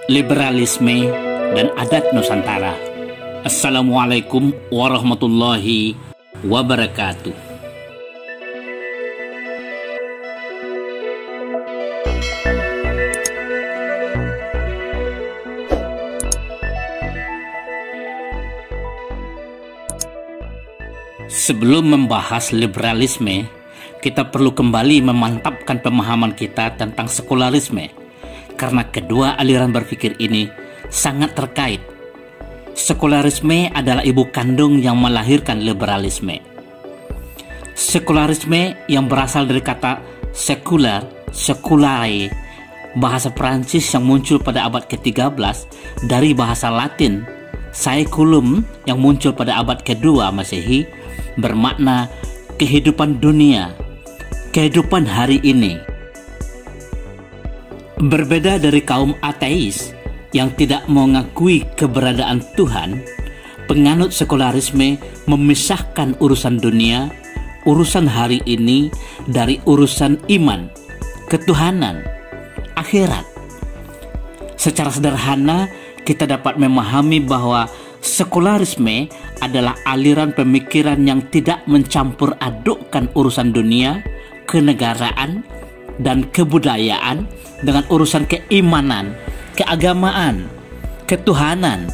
liberalisme, dan adat Nusantara. Assalamualaikum warahmatullahi wabarakatuh. Sebelum membahas liberalisme, kita perlu kembali memantapkan pemahaman kita tentang sekularisme, karena kedua aliran berpikir ini sangat terkait. Sekularisme adalah ibu kandung yang melahirkan liberalisme. Sekularisme yang berasal dari kata sekular, seculare, bahasa Prancis yang muncul pada abad ke-13 dari bahasa Latin saeculum yang muncul pada abad ke-2 Masehi, bermakna kehidupan dunia, kehidupan hari ini. Berbeda dari kaum ateis yang tidak mengakui keberadaan Tuhan, penganut sekularisme memisahkan urusan dunia, urusan hari ini dari urusan iman, ketuhanan, akhirat. Secara sederhana, kita dapat memahami bahwa sekularisme adalah aliran pemikiran yang tidak mencampur adukkan urusan dunia, kenegaraan, dan kebudayaan dengan urusan keimanan, keagamaan, ketuhanan.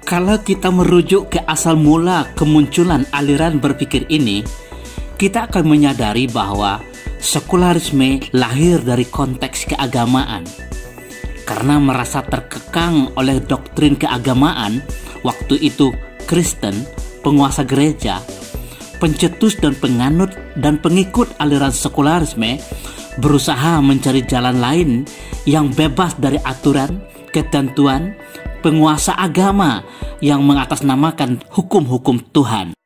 Kalau kita merujuk ke asal mula kemunculan aliran berpikir ini, kita akan menyadari bahwa sekularisme lahir dari konteks keagamaan. Karena merasa terkekang oleh doktrin keagamaan, waktu itu Kristen, penguasa gereja, pencetus dan penganut dan pengikut aliran sekularisme berusaha mencari jalan lain yang bebas dari aturan, ketentuan, penguasa agama yang mengatasnamakan hukum-hukum Tuhan.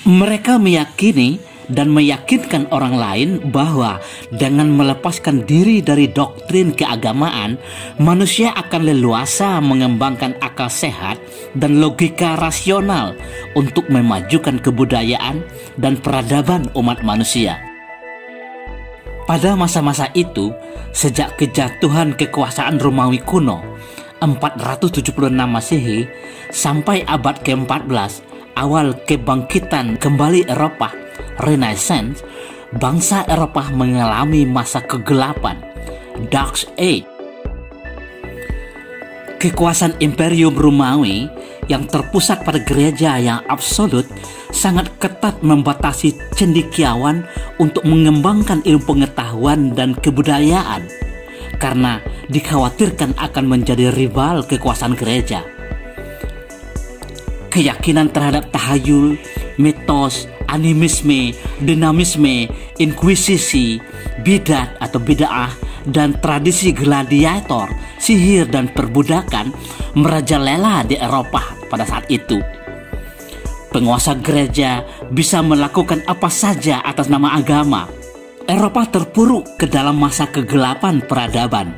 Mereka meyakini dan meyakinkan orang lain bahwa dengan melepaskan diri dari doktrin keagamaan, manusia akan leluasa mengembangkan akal sehat dan logika rasional untuk memajukan kebudayaan dan peradaban umat manusia. Pada masa-masa itu, sejak kejatuhan kekuasaan Romawi kuno 476 Masehi sampai abad ke-14, awal kebangkitan kembali Eropa, Renaissance, bangsa Eropa mengalami masa kegelapan, Dark Age. Kekuasaan Imperium Romawi yang terpusat pada gereja yang absolut sangat ketat membatasi cendekiawan untuk mengembangkan ilmu pengetahuan dan kebudayaan karena dikhawatirkan akan menjadi rival kekuasaan gereja. Keyakinan terhadap tahayul, mitos, animisme, dinamisme, inkuisisi, bidat atau bid'ah, dan tradisi gladiator, sihir dan perbudakan merajalela di Eropa pada saat itu. Penguasa gereja bisa melakukan apa saja atas nama agama. Eropa terpuruk ke dalam masa kegelapan peradaban.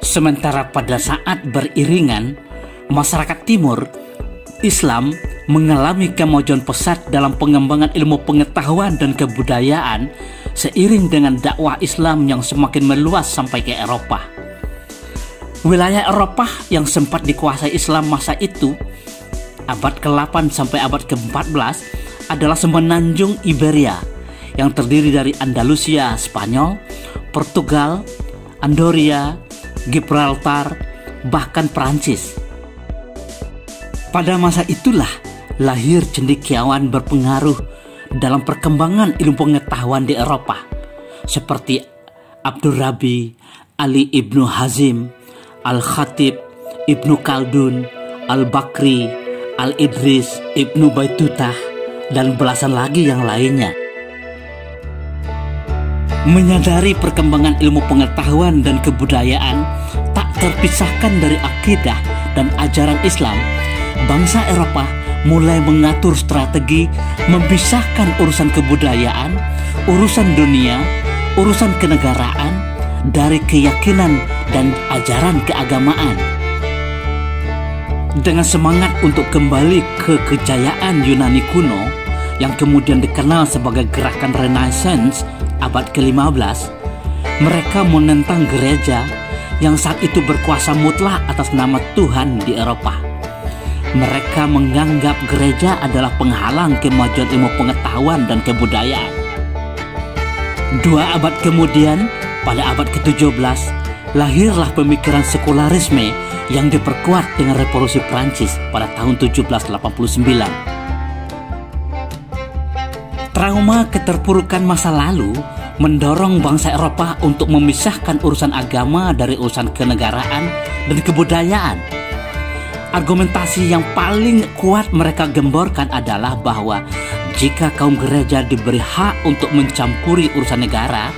Sementara pada saat beriringan, masyarakat timur, Islam mengalami kemajuan pesat dalam pengembangan ilmu pengetahuan dan kebudayaan seiring dengan dakwah Islam yang semakin meluas sampai ke Eropa. Wilayah Eropa yang sempat dikuasai Islam masa itu, abad ke-8 sampai abad ke-14, adalah semenanjung Iberia yang terdiri dari Andalusia, Spanyol, Portugal, Andoria, Gibraltar, bahkan Prancis. Pada masa itulah lahir cendekiawan berpengaruh dalam perkembangan ilmu pengetahuan di Eropa, seperti Abdurrabi, Ali ibnu Hazim, Al-Khatib, Ibnu Khaldun, Al-Bakri, Al-Idris, Ibnu Baitutah, dan belasan lagi yang lainnya. Menyadari perkembangan ilmu pengetahuan dan kebudayaan tak terpisahkan dari akidah dan ajaran Islam, bangsa Eropa mulai mengatur strategi memisahkan urusan kebudayaan, urusan dunia, urusan kenegaraan dari keyakinan dan ajaran keagamaan. Dengan semangat untuk kembali ke kejayaan Yunani kuno yang kemudian dikenal sebagai gerakan Renaissance abad ke-15, mereka menentang gereja yang saat itu berkuasa mutlak atas nama Tuhan di Eropa. Mereka menganggap gereja adalah penghalang kemajuan ilmu pengetahuan dan kebudayaan. 2 abad kemudian, pada abad ke-17, lahirlah pemikiran sekularisme yang diperkuat dengan Revolusi Prancis pada tahun 1789. Trauma keterpurukan masa lalu mendorong bangsa Eropa untuk memisahkan urusan agama dari urusan kenegaraan dan kebudayaan. Argumentasi yang paling kuat mereka gemborkan adalah bahwa jika kaum gereja diberi hak untuk mencampuri urusan negara,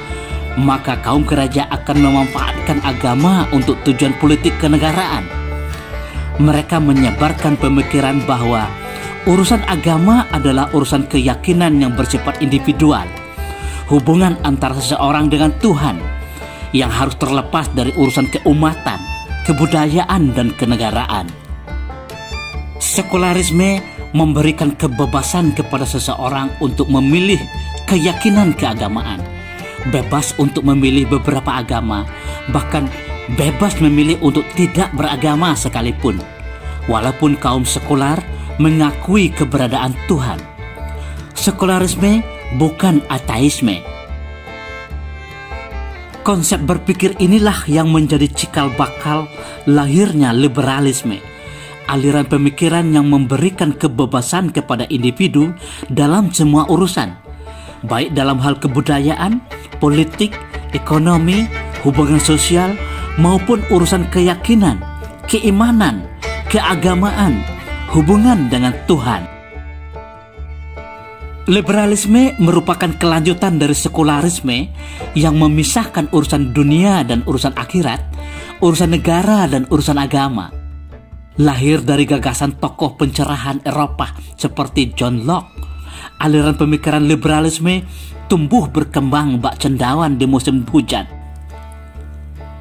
maka kaum gereja akan memanfaatkan agama untuk tujuan politik kenegaraan. Mereka menyebarkan pemikiran bahwa urusan agama adalah urusan keyakinan yang bersifat individual, hubungan antara seseorang dengan Tuhan yang harus terlepas dari urusan keumatan, kebudayaan, dan kenegaraan. Sekularisme memberikan kebebasan kepada seseorang untuk memilih keyakinan keagamaan, bebas untuk memilih beberapa agama, bahkan bebas memilih untuk tidak beragama sekalipun, walaupun kaum sekular mengakui keberadaan Tuhan. Sekularisme bukan ateisme. Konsep berpikir inilah yang menjadi cikal bakal lahirnya liberalisme, aliran pemikiran yang memberikan kebebasan kepada individu dalam semua urusan, baik dalam hal kebudayaan, politik, ekonomi, hubungan sosial, maupun urusan keyakinan, keimanan, keagamaan, hubungan dengan Tuhan. Liberalisme merupakan kelanjutan dari sekularisme yang memisahkan urusan dunia dan urusan akhirat, urusan negara dan urusan agama. Lahir dari gagasan tokoh pencerahan Eropa seperti John Locke, aliran pemikiran liberalisme tumbuh berkembang bak cendawan di musim hujan.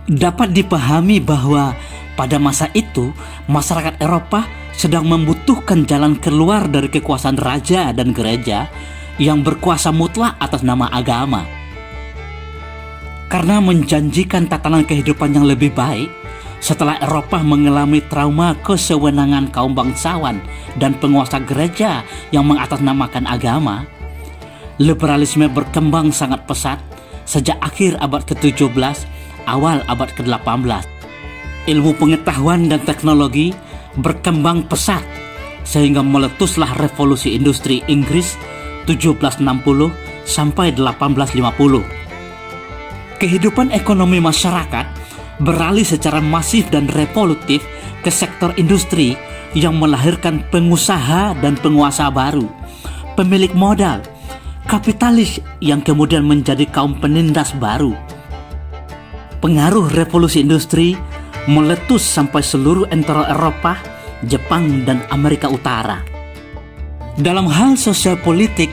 Dapat dipahami bahwa pada masa itu masyarakat Eropa sedang membutuhkan jalan keluar dari kekuasaan raja dan gereja yang berkuasa mutlak atas nama agama. Karena menjanjikan tatanan kehidupan yang lebih baik, setelah Eropa mengalami trauma kesewenangan kaum bangsawan dan penguasa gereja yang mengatasnamakan agama, liberalisme berkembang sangat pesat sejak akhir abad ke-17, awal abad ke-18. Ilmu pengetahuan dan teknologi berkembang pesat sehingga meletuslah revolusi industri Inggris 1760 sampai 1850. Kehidupan ekonomi masyarakat beralih secara masif dan revolutif ke sektor industri yang melahirkan pengusaha dan penguasa baru, pemilik modal, kapitalis yang kemudian menjadi kaum penindas baru. Pengaruh revolusi industri meletus sampai seluruh entero Eropa, Jepang, dan Amerika Utara. Dalam hal sosial politik,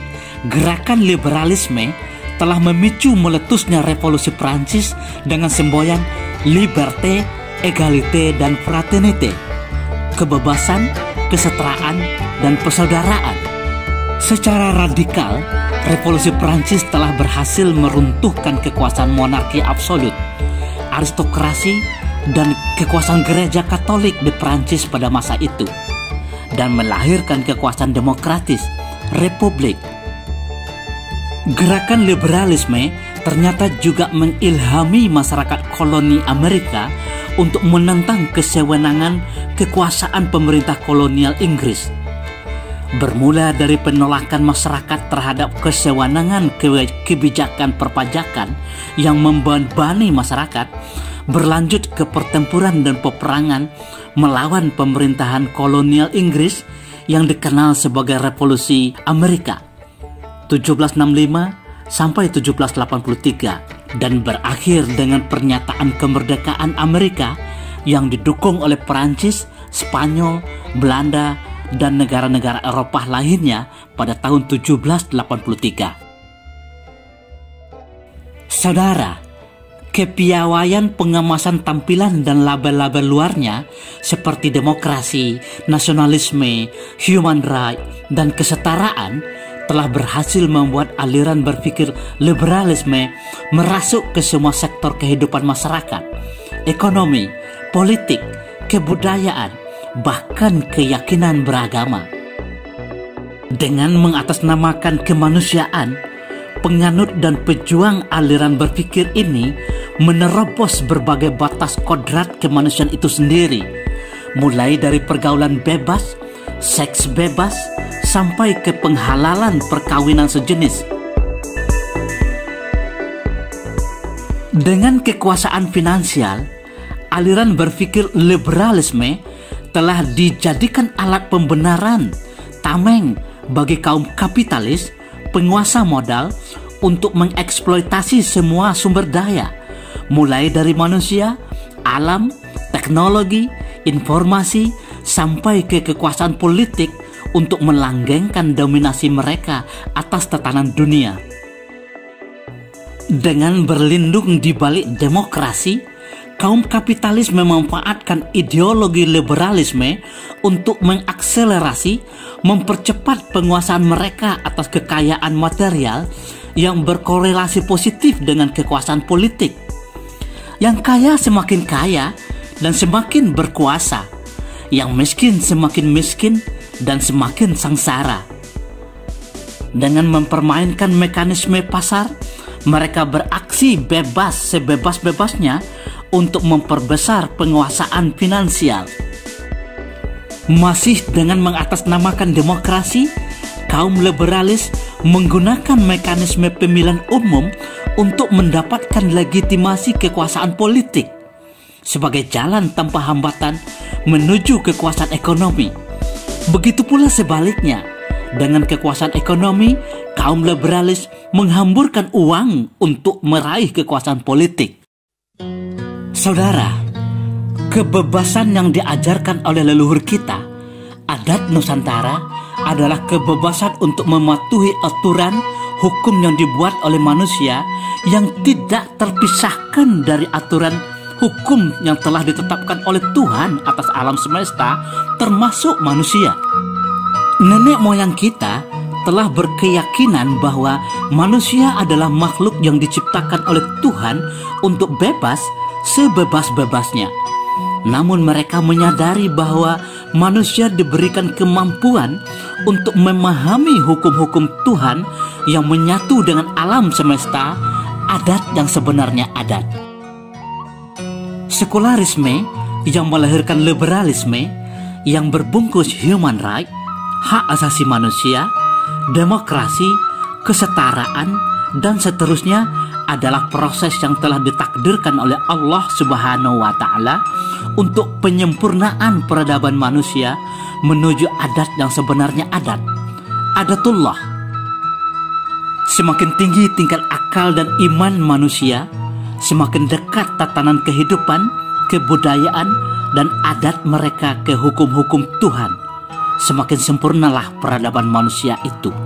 gerakan liberalisme telah memicu meletusnya revolusi Prancis dengan semboyan liberté, égalité, dan fraternité, kebebasan, kesetaraan, dan persaudaraan. Secara radikal, revolusi Prancis telah berhasil meruntuhkan kekuasaan monarki absolut, aristokrasi, dan kekuasaan gereja Katolik di Prancis pada masa itu, dan melahirkan kekuasaan demokratis, republik. Gerakan liberalisme ternyata juga mengilhami masyarakat koloni Amerika untuk menentang kesewenangan kekuasaan pemerintah kolonial Inggris. Bermula dari penolakan masyarakat terhadap kesewenangan kebijakan perpajakan yang membebani masyarakat, berlanjut ke pertempuran dan peperangan melawan pemerintahan kolonial Inggris yang dikenal sebagai Revolusi Amerika 1765 sampai 1783, dan berakhir dengan pernyataan kemerdekaan Amerika yang didukung oleh Perancis, Spanyol, Belanda, dan negara-negara Eropa lainnya pada tahun 1783. Saudara, kepiawaian pengemasan tampilan dan label-label luarnya seperti demokrasi, nasionalisme, human right, dan kesetaraan telah berhasil membuat aliran berpikir liberalisme merasuk ke semua sektor kehidupan masyarakat, ekonomi, politik, kebudayaan, bahkan keyakinan beragama. Dengan mengatasnamakan kemanusiaan, penganut dan pejuang aliran berpikir ini menerobos berbagai batas kodrat kemanusiaan itu sendiri, mulai dari pergaulan bebas, seks bebas, sampai ke penghalalan perkawinan sejenis. Dengan kekuasaan finansial, aliran berpikir liberalisme telah dijadikan alat pembenaran tameng bagi kaum kapitalis, penguasa modal, untuk mengeksploitasi semua sumber daya, mulai dari manusia, alam, teknologi, informasi, sampai ke kekuasaan politik untuk melanggengkan dominasi mereka atas tatanan dunia. Dengan berlindung di balik demokrasi, kaum kapitalis memanfaatkan ideologi liberalisme untuk mengakselerasi, mempercepat penguasaan mereka atas kekayaan material yang berkorelasi positif dengan kekuasaan politik. Yang kaya semakin kaya dan semakin berkuasa, yang miskin semakin miskin dan semakin sengsara. Dengan mempermainkan mekanisme pasar, mereka beraksi bebas sebebas-bebasnya untuk memperbesar penguasaan finansial. Masih dengan mengatasnamakan demokrasi, kaum liberalis menggunakan mekanisme pemilihan umum untuk mendapatkan legitimasi kekuasaan politik sebagai jalan tanpa hambatan menuju kekuasaan ekonomi. Begitu pula sebaliknya, dengan kekuasaan ekonomi, kaum liberalis menghamburkan uang untuk meraih kekuasaan politik. Saudara, kebebasan yang diajarkan oleh leluhur kita, adat Nusantara, adalah kebebasan untuk mematuhi aturan hukum yang dibuat oleh manusia yang tidak terpisahkan dari aturan hukum yang telah ditetapkan oleh Tuhan atas alam semesta, termasuk manusia. Nenek moyang kita telah berkeyakinan bahwa manusia adalah makhluk yang diciptakan oleh Tuhan untuk bebas sebebas-bebasnya. Namun mereka menyadari bahwa manusia diberikan kemampuan untuk memahami hukum-hukum Tuhan yang menyatu dengan alam semesta, adat yang sebenarnya adat. Sekularisme yang melahirkan liberalisme yang berbungkus human right, hak asasi manusia, demokrasi, kesetaraan, dan seterusnya adalah proses yang telah ditakdirkan oleh Allah Subhanahu wa Ta'ala untuk penyempurnaan peradaban manusia menuju adat yang sebenarnya adat, adatullah. Semakin tinggi tingkat akal dan iman manusia, semakin dekat tatanan kehidupan, kebudayaan, dan adat mereka ke hukum-hukum Tuhan, semakin sempurnalah peradaban manusia itu.